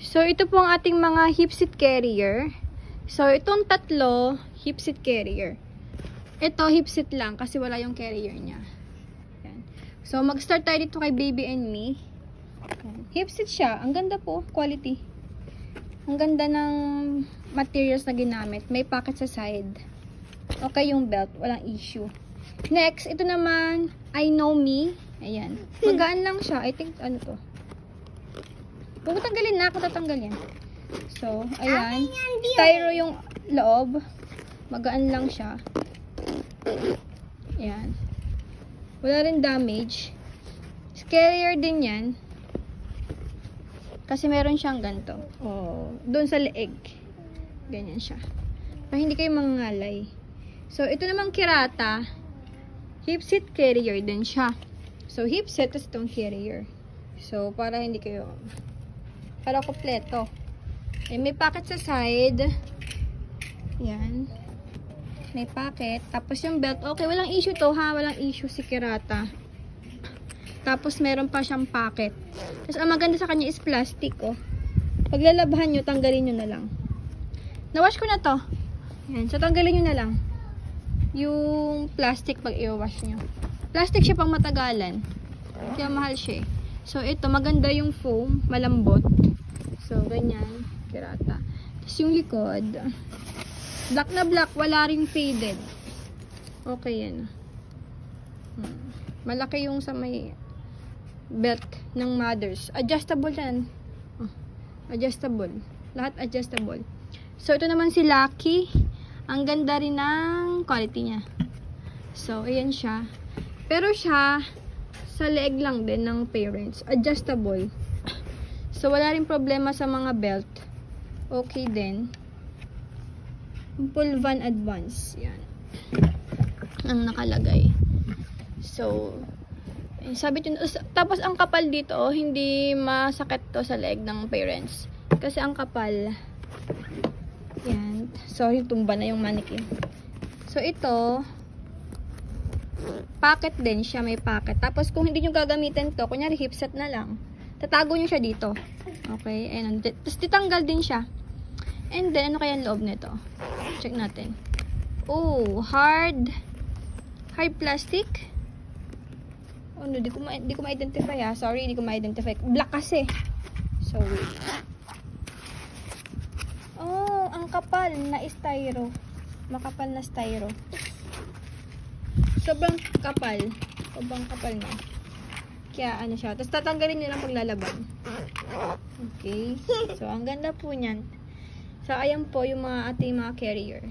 So, ito po ang ating mga hip seat carrier. So, itong tatlo, hip seat carrier. Ito, hip seat lang kasi wala yung carrier niya. Yan. So, mag-start tayo dito kay Baby and Me. Yan. Hip seat siya. Ang ganda po, quality. Ang ganda ng materials na ginamit. May pocket sa side. Okay yung belt, walang issue. Next, ito naman, I Know Me. Ayan. Magaan lang siya. I think, ano to? Huwag ko tanggalin na. Ako tatanggal yan. So, ayan. Styro yung loob. Magaan lang siya. Ayan. Wala rin damage. Carrier din yan. Kasi meron siyang ganito. Oh, doon sa leeg. Ganyan siya. Para hindi kayo mangangalay. So, ito namang Kirata. Hip seat carrier din siya. So, hip set, tapos itong carrier. So, para hindi kayo, para kompleto. Eh, may pocket sa side. Yan. May pocket. Tapos yung belt, okay, walang issue to ha. Walang issue si Kirata. Tapos, meron pa siyang pocket. Tapos, ang maganda sa kanya is plastic, oh. Paglalabhan nyo, tanggalin nyo na lang. Nawash ko na to. Yan. So, tanggalin nyo na lang. Yung plastic pag i-wash nyo. Plastic siya pang matagalan. Kaya mahal siya eh. So, ito, maganda yung foam. Malambot. So, ganyan. Kirata. Tapos, yung likod. Black na black. Wala ring faded. Okay yan. Malaki yung sa may belt ng mothers. Adjustable yan. Oh, adjustable. Lahat adjustable. So, ito naman si Lucky. Ang ganda rin ng quality niya. So, ayan siya. Pero siya, sa leeg lang din ng parents. Adjustable. So, wala rin problema sa mga belt. Okay din. Full van advance. Yan. Ang nakalagay. So, sabi yun, tapos ang kapal dito, oh, hindi masakit to sa leg ng parents. Kasi ang kapal. Yan. Sorry, tumba na yung mannequin. So, ito, pocket din siya, may pocket. Tapos, kung hindi nyo gagamitin to, kunyari hip set na lang, tatago nyo siya dito. Okay, ayan. Tapos, titanggal din siya. And then, ano kaya ang loob nito? Check natin. Oh, hard plastic. Oh, no, di ko ma-identify ha. Sorry, di ko ma-identify. Black kasi. So, wait. Oh, ang kapal na styro. Makapal na styro. Sobrang kapal. Sobrang kapal na. Kaya ano siya. Tapos tatanggalin nyo lang paglalaban. Okay. So, ang ganda po niyan. So, ayan po yung mga ating mga carrier.